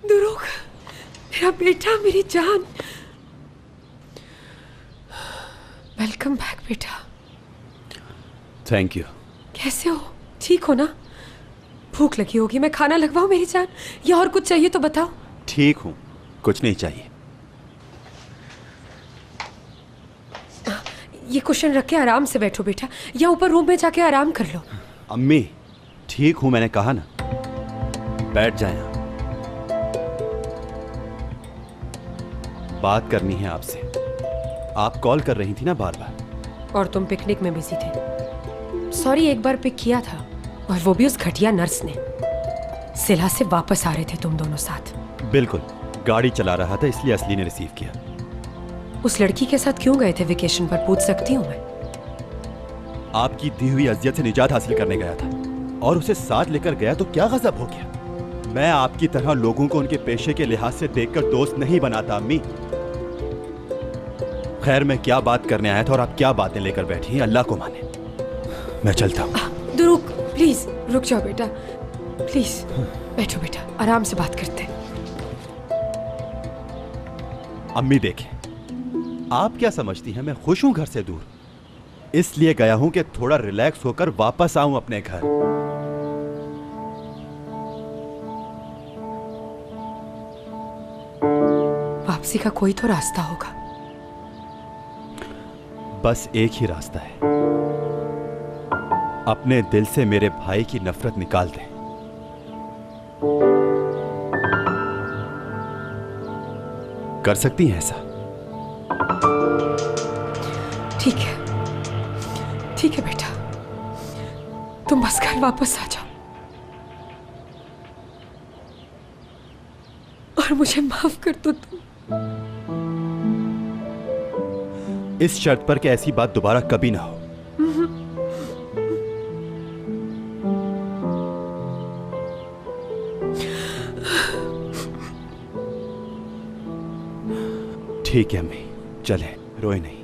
दुरूक, मेरा बेटा, मेरी जान। वेलकम बैक बेटा। Thank you. कैसे हो? ठीक हो ना? भूख लगी होगी, मैं खाना लगवाऊं मेरी जान, या और कुछ चाहिए तो बताओ। ठीक हूँ, कुछ नहीं चाहिए। ये कुशन रख के आराम से बैठो बेटा, या ऊपर रूम में जाके आराम कर लो। अम्मी, ठीक हूँ मैंने कहा ना। बैठ जाएं आप। बात करनी है आपसे। आप कॉल कर रही थी ना बार बार। और तुम पिकनिक में बिजी थे। सॉरी, एक बार पिक किया था, और वो भी उस घटिया नर्स ने। सिला से वापस आ रहे थे तुम दोनों साथ। बिल्कुल, गाड़ी चला रहा था इसलिए असली ने रिसीव किया। उस लड़की के साथ क्यों गए थे वेकेशन पर, पूछ सकती हूँ मैं? आपकी दी हुई अजियत से निजात हासिल करने गया था, और उसे साथ लेकर गया तो क्या गजब हो गया। मैं आपकी तरह लोगों को उनके पेशे के लिहाज से देखकर दोस्त नहीं बनाता अम्मी। खैर, मैं क्या बात करने आया था और आप क्या बातें लेकर बैठी हैं, अल्लाह को माने। मैं चलता हूँ। दुरूक, प्लीज रुक जाओ बेटा, प्लीज बैठो बेटा, आराम से बात करते हैं। अम्मी देखें, आप क्या समझती हैं मैं खुश हूं घर से दूर? इसलिए गया हूं कि थोड़ा रिलैक्स होकर वापस आऊं अपने घर। वापसी का कोई तो रास्ता होगा। बस एक ही रास्ता है, अपने दिल से मेरे भाई की नफरत निकाल दें। कर सकती हैं ऐसा? ठीक है, ठीक है बेटा, तुम बस घर वापस आ जाओ और मुझे माफ कर दो तुम। इस शर्त पर कि ऐसी बात दोबारा कभी ना हो। ठीक है अम्मी, चलें, रोए नहीं।